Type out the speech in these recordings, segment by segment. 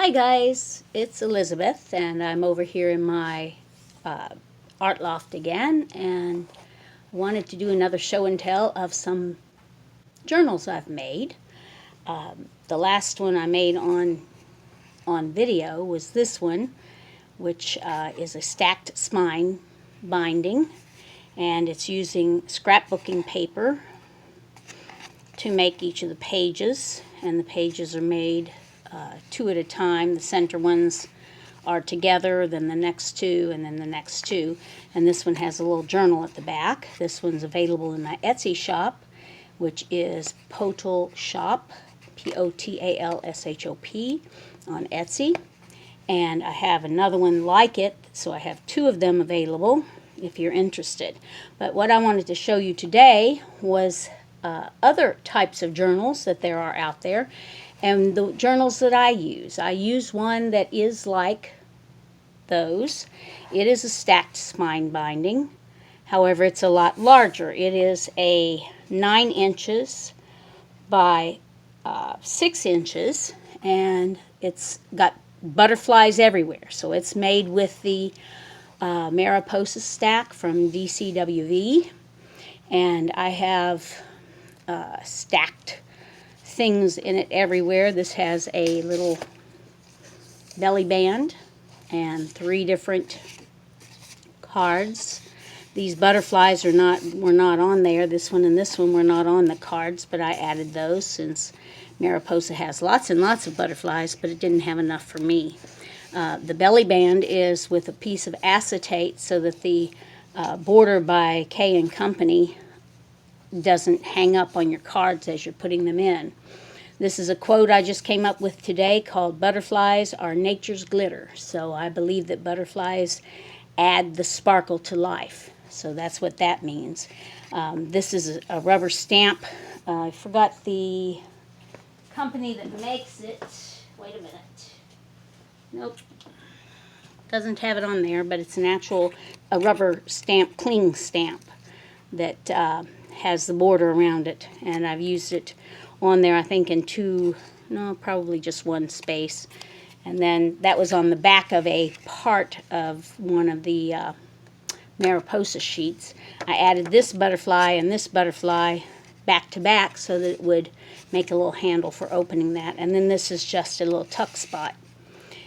Hi guys, it's Elizabeth and I'm over here in my art loft again, and I wanted to do another show and tell of some journals I've made. The last one I made on video was this one, which is a stacked spine binding, and it's using scrapbooking paper to make each of the pages, and the pages are made two at a time. The center ones are together, then the next two, and then the next two. And this one has a little journal at the back. This one's available in my Etsy shop, which is Potal Shop, Potalshop on Etsy. And I have another one like it, so I have two of them available if you're interested. But what I wanted to show you today was other types of journals that there are out there, and the journals that I use. I use one that is like those. It is a stacked spine binding. However, it's a lot larger. It is a 9 inches by 6 inches, and it's got butterflies everywhere. So it's made with the Mariposa stack from DCWV, and I have stacked things in it everywhere. This has a little belly band and 3 different cards. These butterflies were not on there. This one and this one were not on the cards, but I added those since Mariposa has lots and lots of butterflies, but it didn't have enough for me. The belly band is with a piece of acetate so that the border by K & Company doesn't hang up on your cards as you're putting them in. This is a quote I just came up with today called "Butterflies are nature's glitter." So I believe that butterflies add the sparkle to life. So that's what that means. This is a rubber stamp. I forgot the company that makes it. Wait a minute. Nope. Doesn't have it on there, but it's an actual rubber stamp, cling stamp that has the border around it, and I've used it on there I think in probably just one space. And then that was on the back of a part of one of the Mariposa sheets. I added this butterfly and this butterfly back to back so that it would make a little handle for opening that. And then this is just a little tuck spot.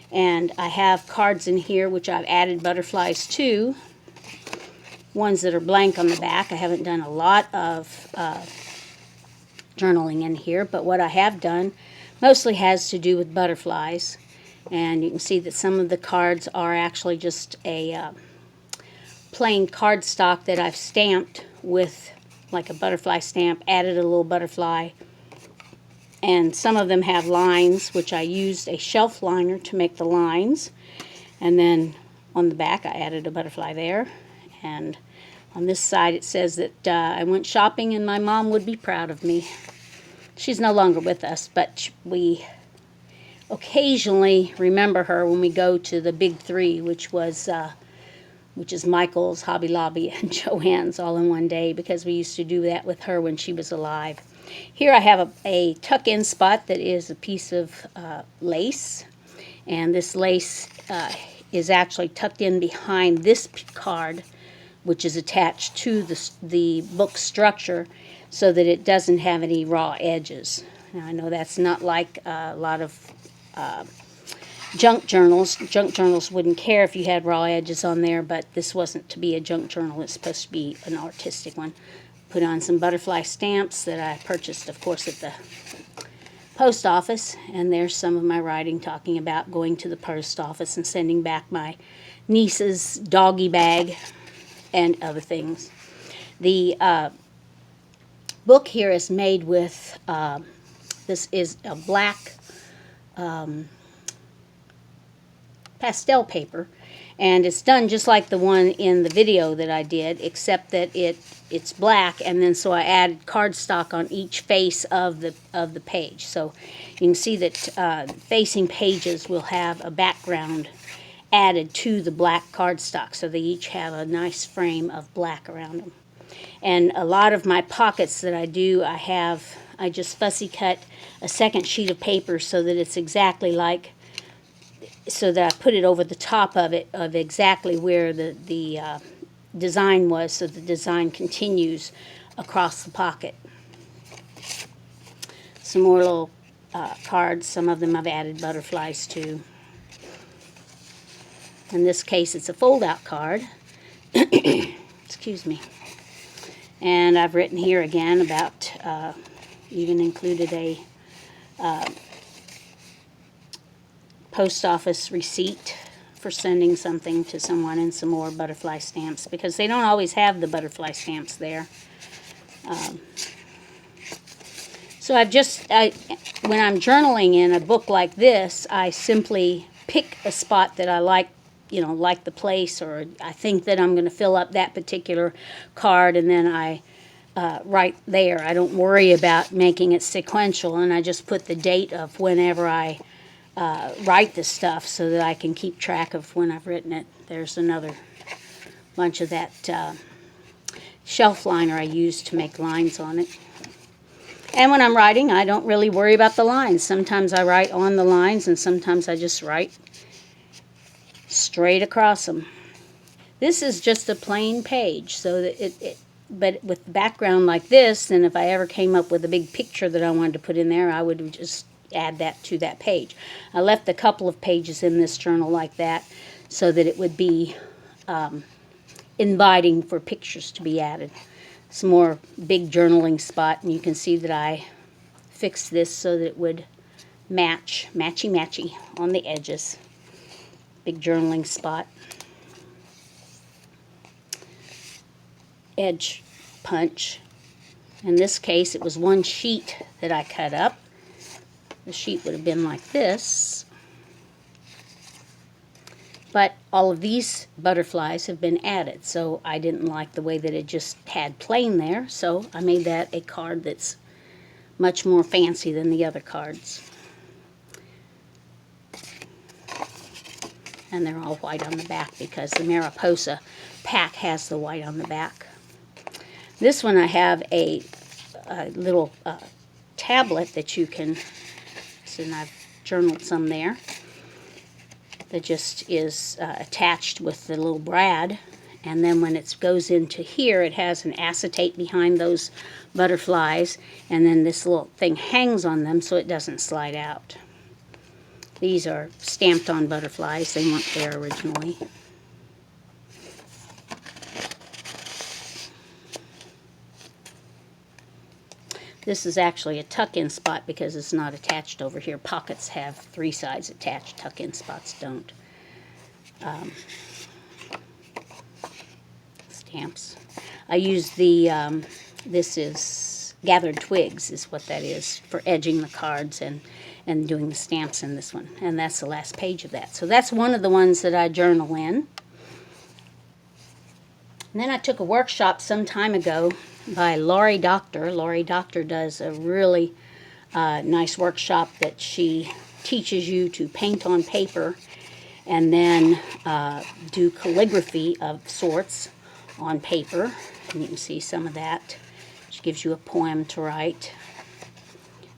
And I have cards in here which I've added butterflies to, ones that are blank on the back. I haven't done a lot of journaling in here, but what I have done mostly has to do with butterflies. And you can see that some of the cards are actually just a plain cardstock that I've stamped with like a butterfly stamp, added a little butterfly. And some of them have lines, which I used a shelf liner to make the lines. And then on the back I added a butterfly there. And on this side it says that I went shopping and my mom would be proud of me. She's no longer with us, but we occasionally remember her when we go to the big 3, which is Michael's, Hobby Lobby, and Joann's all in one day, because we used to do that with her when she was alive. Here I have a tuck-in spot that is a piece of lace, and this lace is actually tucked in behind this card, which is attached to the book structure so that it doesn't have any raw edges. Now I know that's not like a lot of junk journals. Junk journals wouldn't care if you had raw edges on there, but this wasn't to be a junk journal. It's supposed to be an artistic one. Put on some butterfly stamps that I purchased, of course, at the post office, and there's some of my writing talking about going to the post office and sending back my niece's doggy bag and other things. The book here is made with, this is a black pastel paper, and it's done just like the one in the video that I did, except that it's black, and then so I added cardstock on each face of the page. So you can see that facing pages will have a background added to the black cardstock, so they each have a nice frame of black around them. And a lot of my pockets that I do, I just fussy cut a second sheet of paper so that it's exactly like so that I put it over the top of it, of exactly where the design was, so the design continues across the pocket. Some more little cards. Some of them I've added butterflies to. In this case, it's a fold-out card. Excuse me. And I've written here again about, even included a post office receipt for sending something to someone, and some more butterfly stamps, because they don't always have the butterfly stamps there. So when I'm journaling in a book like this, I simply pick a spot that I like, like the place, or I think that I'm going to fill up that particular card, and then I write there. I don't worry about making it sequential, and I just put the date of whenever I write the stuff, so that I can keep track of when I've written it. There's another bunch of that shelf liner I use to make lines on it. And when I'm writing, I don't really worry about the lines. Sometimes I write on the lines, and sometimes I just write straight across them. This is just a plain page, so that but with the background like this, then if I ever came up with a big picture that I wanted to put in there, I would just add that to that page. I left a couple of pages in this journal like that, so that it would be inviting for pictures to be added. Some more big journaling spot, and you can see that I fixed this so that it would matchy on the edges. Big journaling spot. Edge punch. In this case, it was one sheet that I cut up. The sheet would have been like this. But all of these butterflies have been added, so I didn't like the way that it just had plain there, so I made that a card that's much more fancy than the other cards. And they're all white on the back because the Mariposa pack has the white on the back. This one I have a little tablet that you can, and I've journaled some there, that just is attached with the little brad, and then when it goes into here, it has an acetate behind those butterflies, and then this little thing hangs on them so it doesn't slide out. These are stamped on butterflies. They weren't there originally. This is actually a tuck-in spot because it's not attached over here. Pockets have 3 sides attached. Tuck-in spots don't. Stamps. I use the, this is gathered twigs is what that is, for edging the cards and doing the stamps in this one. And that's the last page of that. So that's one of the ones that I journal in. And then I took a workshop some time ago by Laurie Doctor. Laurie Doctor does a really nice workshop that she teaches you to paint on paper and then do calligraphy of sorts on paper. And you can see some of that. She gives you a poem to write.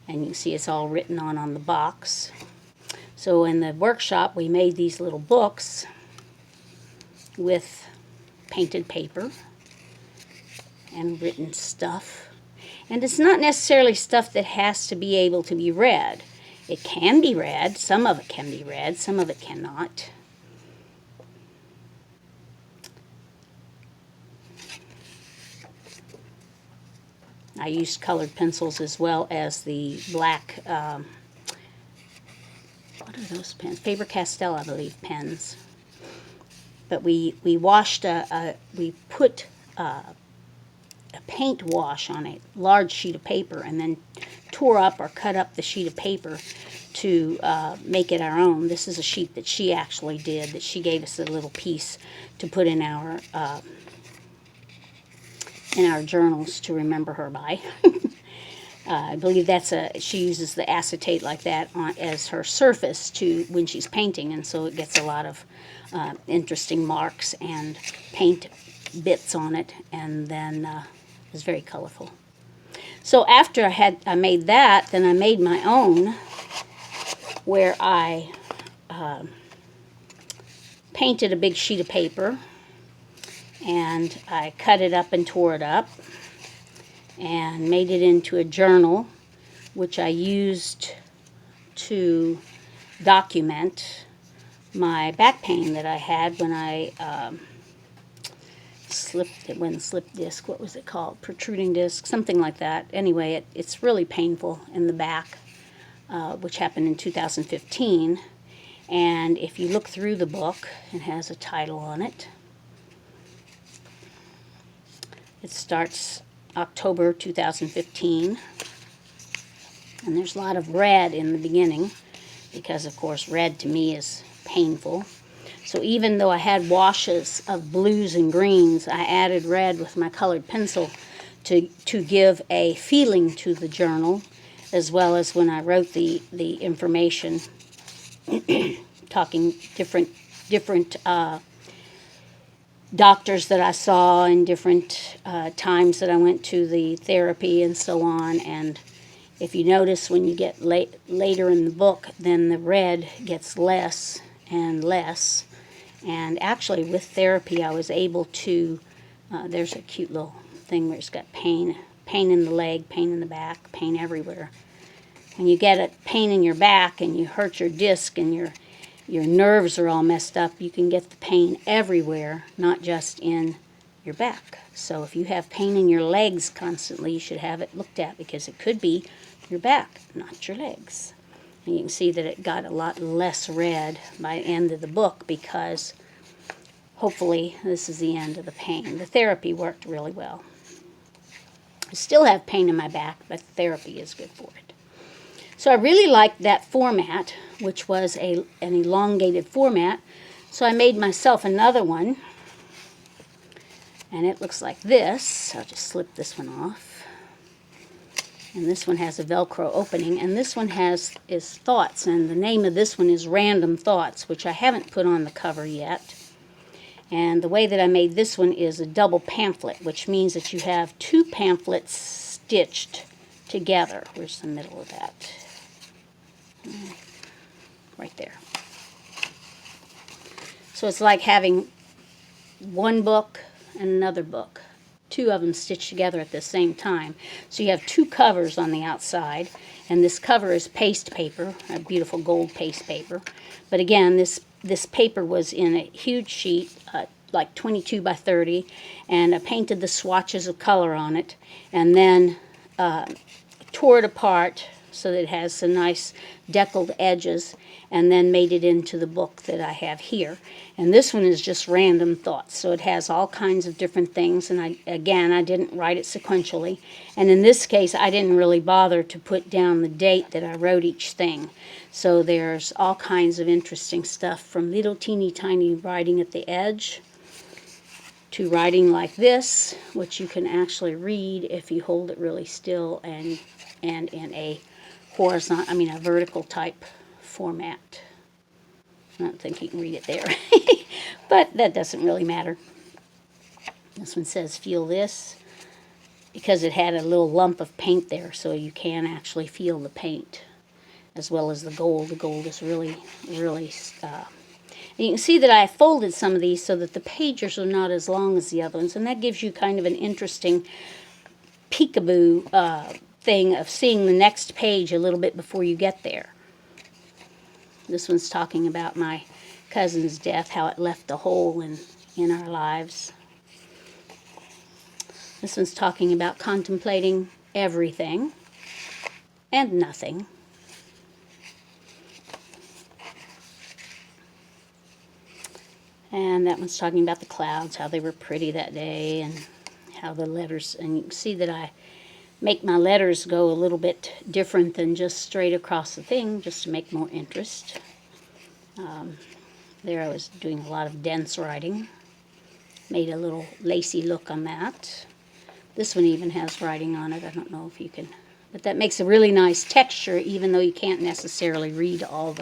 And you can see it's all written on the box. So in the workshop, we made these little books with painted paper and written stuff. And it's not necessarily stuff that has to be able to be read. It can be read. Some of it can be read. Some of it cannot. I used colored pencils as well as the black, what are those pens? Faber-Castell, I believe, pens. But we washed, we put a paint wash on a large sheet of paper and then tore up or cut up the sheet of paper to make it our own. This is a sheet that she actually did, that she gave us a little piece to put in our journals to remember her by. I believe that's she uses the acetate like that as her surface to when she's painting, and so it gets a lot of interesting marks and paint bits on it, and then it's very colorful. So after I made that, then I made my own, where I painted a big sheet of paper, and I cut it up and tore it up and made it into a journal, which I used to document my back pain that I had when I slip disc, what was it called? Protruding disc, something like that. Anyway, it's really painful in the back, which happened in 2015. And if you look through the book, it has a title on it. It starts October 2015. And there's a lot of red in the beginning because, of course, red to me is painful. So even though I had washes of blues and greens, I added red with my colored pencil to give a feeling to the journal, as well as when I wrote the information, talking different doctors that I saw and different times that I went to the therapy and so on. And if you notice, when you get later in the book, then the red gets less and less. And actually, with therapy, I was able to, there's a cute little thing where it's got pain in the leg, pain in the back, pain everywhere. When you get a pain in your back and you hurt your disc and your nerves are all messed up, you can get the pain everywhere, not just in your back. So if you have pain in your legs constantly, you should have it looked at, because it could be your back, not your legs. And you can see that it got a lot less red by the end of the book, because hopefully this is the end of the pain. The therapy worked really well. I still have pain in my back, but therapy is good for it. So I really liked that format, which was an elongated format. So I made myself another one. And it looks like this. I'll just slip this one off. And this one has a Velcro opening, and this one is Thoughts, and the name of this one is Random Thoughts, which I haven't put on the cover yet. And the way that I made this one is a double pamphlet, which means that you have two pamphlets stitched together. Where's the middle of that? Right there. So it's like having one book and another book. Two of them stitched together at the same time. So you have two covers on the outside, and this cover is paste paper, a beautiful gold paste paper. But again, this paper was in a huge sheet, like 22 by 30, and I painted the swatches of color on it, and then tore it apart so that it has some nice deckled edges, and then made it into the book that I have here. And this one is just Random Thoughts, so it has all kinds of different things, and I didn't write it sequentially. And in this case, I didn't really bother to put down the date that I wrote each thing. So there's all kinds of interesting stuff, from little teeny tiny writing at the edge to writing like this, which you can actually read if you hold it really still and in a a vertical type format. I don't think you can read it there, but that doesn't really matter. This one says feel this, because it had a little lump of paint there, so you can actually feel the paint, as well as the gold. The gold is really, really, and you can see that I folded some of these so that the pages are not as long as the other ones, and that gives you kind of an interesting peekaboo thing of seeing the next page a little bit before you get there. This one's talking about my cousin's death, how it left a hole in our lives. This one's talking about contemplating everything and nothing. And that one's talking about the clouds, how they were pretty that day, and how the letters, and you can see that I make my letters go a little bit different than just straight across the thing, just to make more interest. There I was doing a lot of dense writing. Made a little lacy look on that. This one even has writing on it. I don't know if you can, but that makes a really nice texture, even though you can't necessarily read all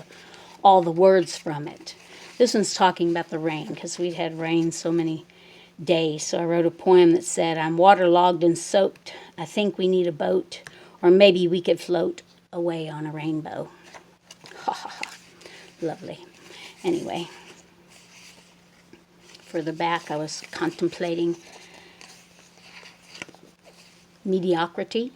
the words from it. This one's talking about the rain, because we'd had rain so many days. So I wrote a poem that said, I'm waterlogged and soaked. I think we need a boat, or maybe we could float away on a rainbow. Ha ha ha. Lovely. Anyway, for the back, I was contemplating mediocrity.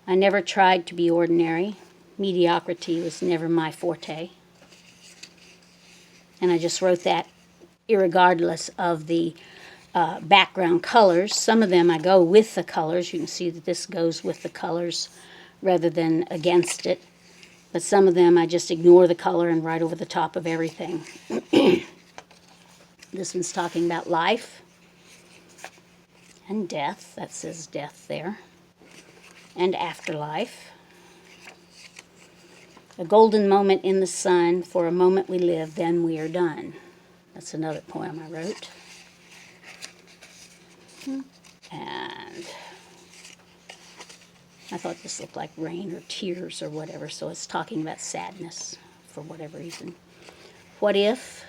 I never tried to be ordinary. Mediocrity was never my forte. And I just wrote that irregardless of the background colors. Some of them I go with the colors. You can see that this goes with the colors rather than against it. But some of them I just ignore the color and write over the top of everything. This one's talking about life and death. That says death there. And afterlife. A golden moment in the sun, for a moment we live, then we are done. That's another poem I wrote. And I thought this looked like rain or tears or whatever, so it's talking about sadness for whatever reason. What if?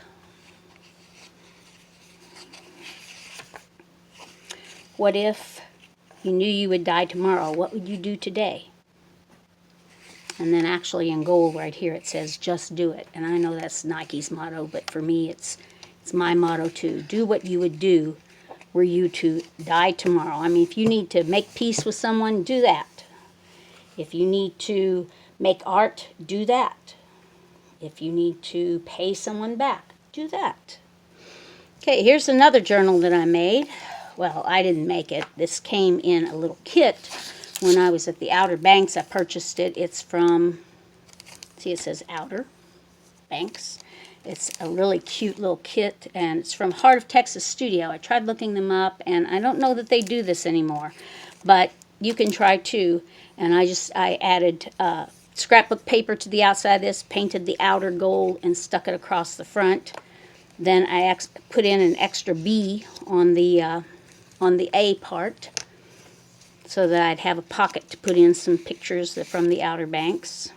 What if you knew you would die tomorrow? What would you do today? And then actually in gold right here it says, just do it. And I know that's Nike's motto, but for me it's my motto too. Do what you would do were you to die tomorrow. I mean, if you need to make peace with someone, do that. If you need to make art, do that. If you need to pay someone back, do that. Okay, here's another journal that I made. Well, I didn't make it. This came in a little kit when I was at the Outer Banks. I purchased it. It's from, see it says Outer Banks. It's a really cute little kit, and it's from Heart of Texas Studio. I tried looking them up, and I don't know that they do this anymore, but you can try too. And I added scrapbook paper to the outside of this, painted the outer gold, and stuck it across the front. Then I put in an extra B on the A part, so that I'd have a pocket to put in some pictures from the Outer Banks.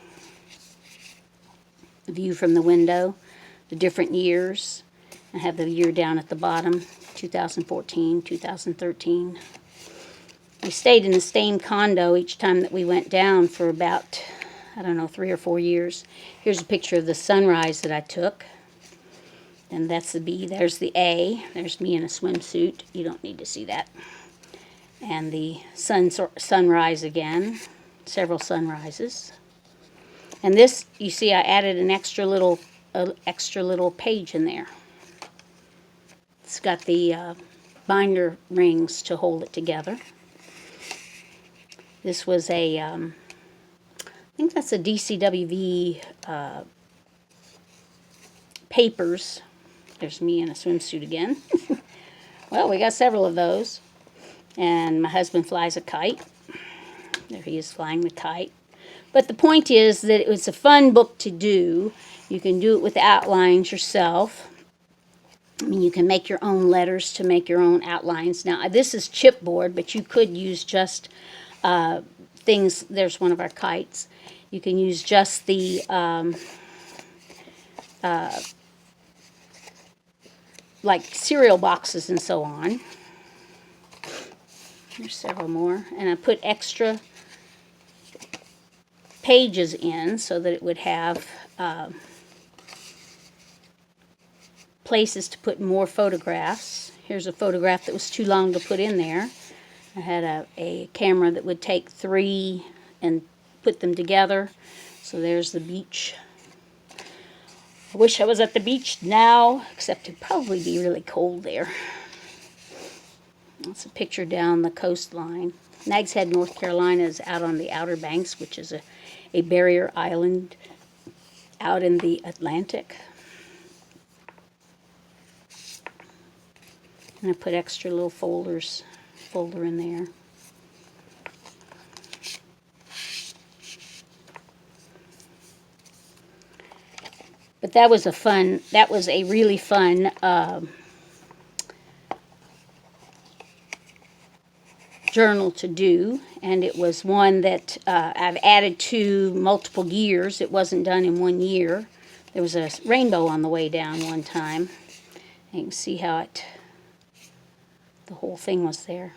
The view from the window, the different years. I have the year down at the bottom, 2014, 2013. We stayed in the same condo each time that we went down for about, I don't know, 3 or 4 years. Here's a picture of the sunrise that I took. And that's the B. There's the A. There's me in a swimsuit. You don't need to see that. And the sunrise again. Several sunrises. And this, you see, I added an extra little page in there. It's got the binder rings to hold it together. This was a, I think that's a DCWV papers. There's me in a swimsuit again. Well, we got several of those. And my husband flies a kite. There he is flying the kite. But the point is that it's a fun book to do. You can do it with outlines yourself. I mean, you can make your own letters to make your own outlines. Now, this is chipboard, but you could use just things. There's one of our kites. You can use just the like cereal boxes and so on. There's several more. And I put extra pages in so that it would have places to put more photographs. Here's a photograph that was too long to put in there. I had a camera that would take 3 and put them together. So there's the beach. I wish I was at the beach now, except it'd probably be really cold there. That's a picture down the coastline. Nags Head, North Carolina is out on the Outer Banks, which is a barrier island out in the Atlantic. And I put extra little folder in there. But that was a really fun journal to do, and it was one that I've added to multiple years. It wasn't done in 1 year. There was a rainbow on the way down one time. You can see how the whole thing was there.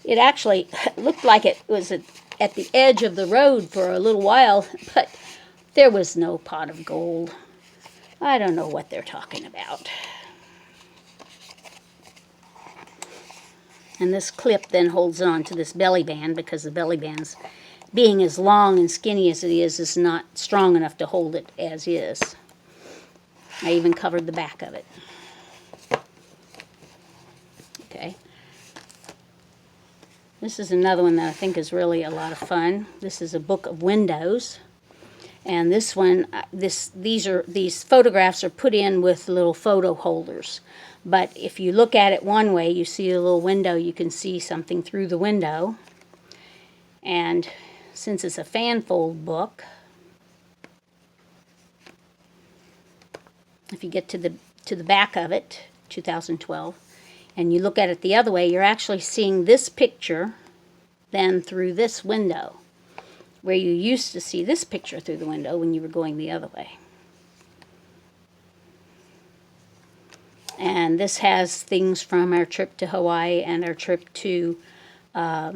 It actually looked like it was at the edge of the road for a little while, but there was no pot of gold. I don't know what they're talking about. And this clip then holds on to this belly band, because the belly band's, being as long and skinny as it is not strong enough to hold it as is. I even covered the back of it. Okay. This is another one that I think is really a lot of fun. This is a book of windows. And this one, these photographs are put in with little photo holders. But if you look at it one way, you see a little window, you can see something through the window. And since it's a fan fold book, if you get to the back of it, 2012, and you look at it the other way, you're actually seeing this picture then through this window, where you used to see this picture through the window when you were going the other way. And this has things from our trip to Hawaii and our trip to, I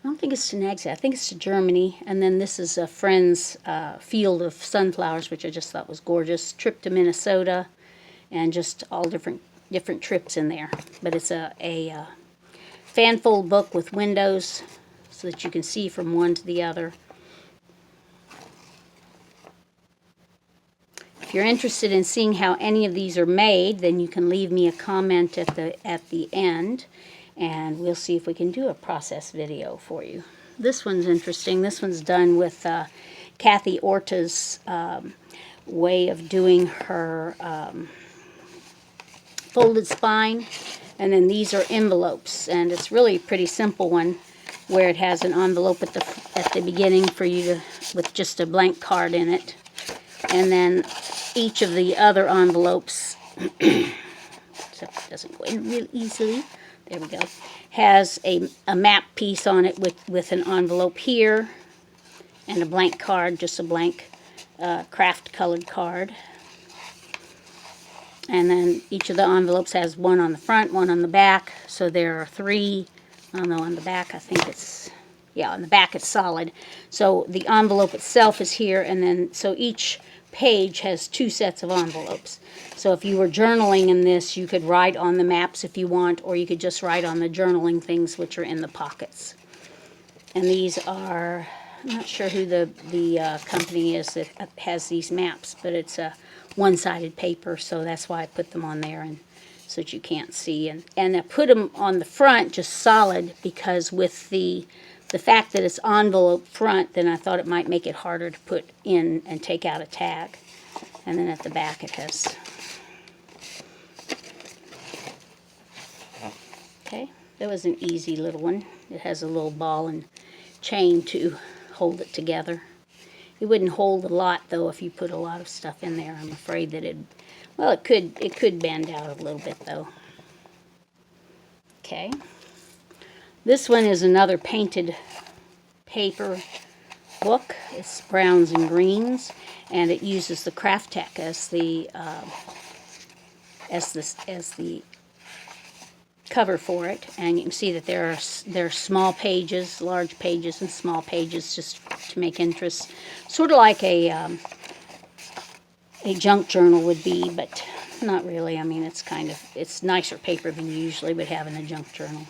don't think it's to Nags, I think it's to Germany. And then this is a friend's field of sunflowers, which I just thought was gorgeous. Trip to Minnesota, and just all different trips in there. But it's a fan fold book with windows so that you can see from one to the other. If you're interested in seeing how any of these are made, then you can leave me a comment at the end, and we'll see if we can do a process video for you. This one's interesting. This one's done with Kathy Orta's way of doing her folded spine. And then these are envelopes, and it's really a pretty simple one, where it has an envelope at the beginning for you to, with just a blank card in it. And then each of the other envelopes, except it doesn't go in real easily, there we go, has a map piece on it with an envelope here, and a blank card, just a blank craft colored card. And then each of the envelopes has one on the front, one on the back, so there are three. I don't know, on the back I think it's, yeah, on the back it's solid. So the envelope itself is here, and then so each page has two sets of envelopes. So if you were journaling in this, you could write on the maps if you want, or you could just write on the journaling things which are in the pockets. And these are, I'm not sure who the company is that has these maps, but it's a one-sided paper, so that's why I put them on there, and so that you can't see. And I put them on the front just solid, because with the fact that it's envelope front, then I thought it might make it harder to put in and take out a tag. And then at the back it has, okay, that was an easy little one. It has a little ball and chain to hold it together. It wouldn't hold a lot though if you put a lot of stuff in there. I'm afraid that it could bend out a little bit though. Okay. This one is another painted paper book. It's browns and greens, and it uses the Craft Tech as the cover for it. And you can see that there are small pages, large pages, and small pages, just to make interest. Sort of like a junk journal would be, but not really. I mean, it's nicer paper than you usually would have in a junk journal.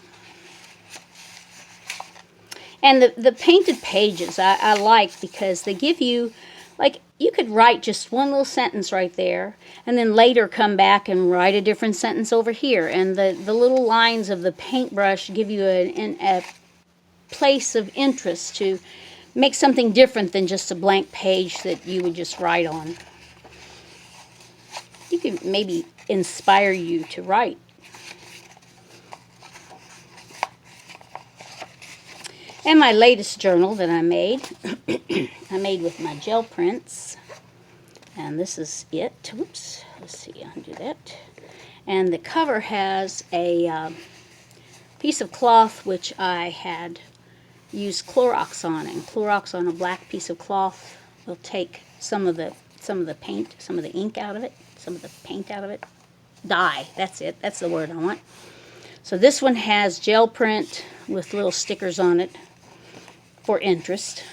And the painted pages I like, because they give you, like, you could write just one little sentence right there, and then later come back and write a different sentence over here. And the little lines of the paintbrush give you a place of interest to make something different than just a blank page that you would just write on. You can maybe inspire you to write. And my latest journal that I made, I made with my gel prints. And this is it. Whoops. Let's see, undo that. And the cover has a piece of cloth which I had used Clorox on. And Clorox on a black piece of cloth will take some of the paint, some of the ink out of it, some of the paint out of it. Dye, that's it. That's the word I want. So this one has gel print with little stickers on it for interest.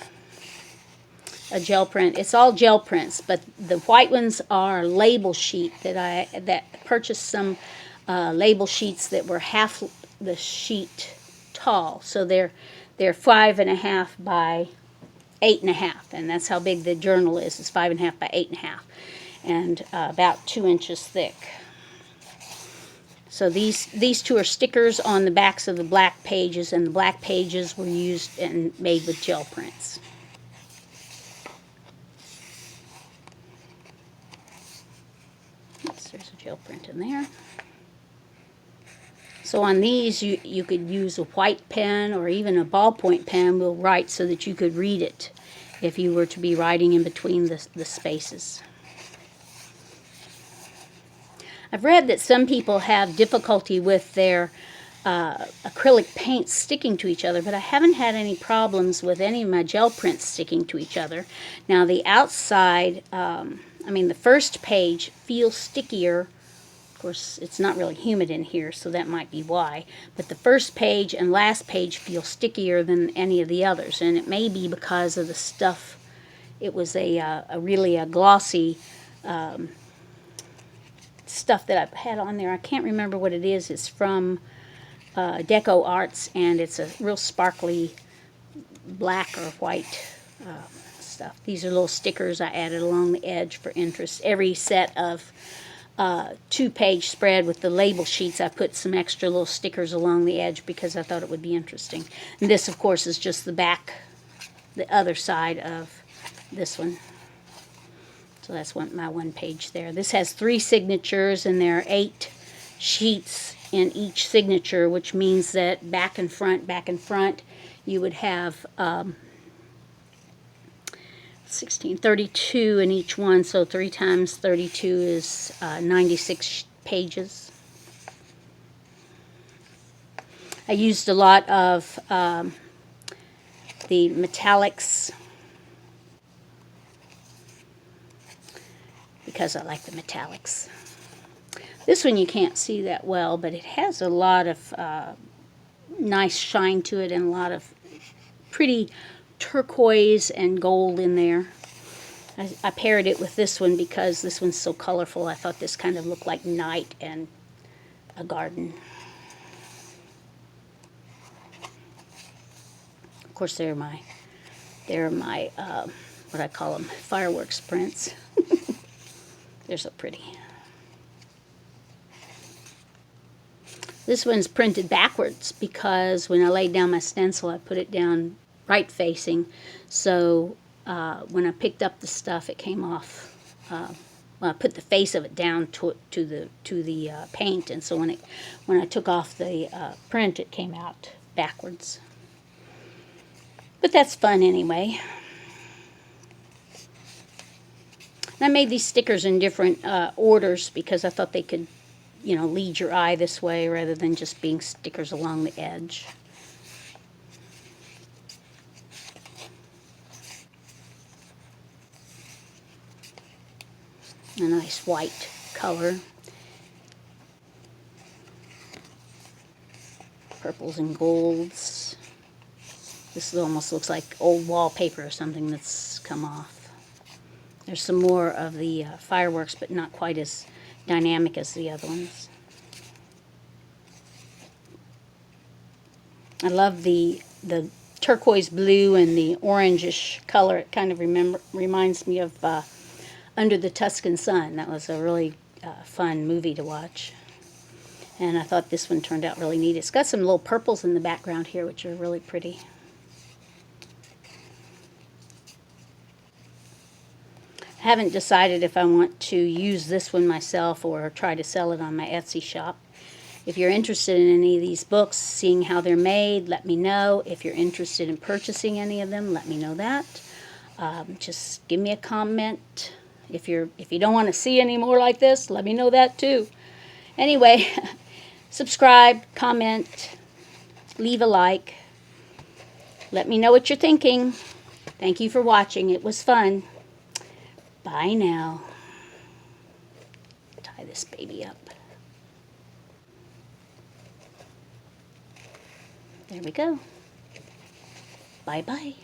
a gel print. It's all gel prints, but the white ones are label sheet that purchased some label sheets that were half the sheet tall. So they're 5.5 by 8.5, and that's how big the journal is. It's 5.5 by 8.5, and about 2 inches thick. So these two are stickers on the backs of the black pages, and the black pages were used and made with gel prints. Oops, there's a gel print in there. So on these, you could use a white pen or even a ballpoint pen will write so that you could read it if you were to be writing in between the spaces. I've read that some people have difficulty with their acrylic paints sticking to each other, but I haven't had any problems with any of my gel prints sticking to each other. Now the outside, the first page feels stickier. Of course, it's not really humid in here, so that might be why. But the first page and last page feel stickier than any of the others, and it may be because of the stuff. It was really a glossy stuff that I've had on there. I can't remember what it is. It's from Deco Arts, and it's a real sparkly black or white stuff. These are little stickers I added along the edge for interest. Every set of 2-page spread with the label sheets, I put some extra little stickers along the edge because I thought it would be interesting. And this, of course, is just the back, the other side of this one. So that's my 1 page there. This has 3 signatures, and there are 8 sheets in each signature, which means that back and front, you would have 32 in each one. So 3 times 32 is 96 pages. I used a lot of the metallics because I like the metallics. This one you can't see that well, but it has a lot of nice shine to it and a lot of pretty turquoise and gold in there. I paired it with this one because this one's so colorful. I thought this kind of looked like night and a garden. Of course, they're my what I call them, fireworks prints. They're so pretty. This one's printed backwards because when I laid down my stencil, I put it down right facing. So when I picked up the stuff, it came off. Well, I put the face of it down to the paint, and so when I took off the print, it came out backwards. But that's fun anyway. And I made these stickers in different orders because I thought they could, lead your eye this way rather than just being stickers along the edge. A nice white color. Purples and golds. This almost looks like old wallpaper or something that's come off. There's some more of the fireworks, but not quite as dynamic as the other ones. I love the turquoise blue and the orangish color. It kind of reminds me of Under the Tuscan Sun. That was a really fun movie to watch. And I thought this one turned out really neat. It's got some little purples in the background here, which are really pretty. I haven't decided if I want to use this one myself or try to sell it on my Etsy shop. If you're interested in any of these books, seeing how they're made, let me know. If you're interested in purchasing any of them, let me know that. Just give me a comment. If you don't want to see any more like this, let me know that too. Anyway, subscribe, comment, leave a like. Let me know what you're thinking. Thank you for watching. It was fun. Bye now. Tie this baby up. There we go. Bye-bye.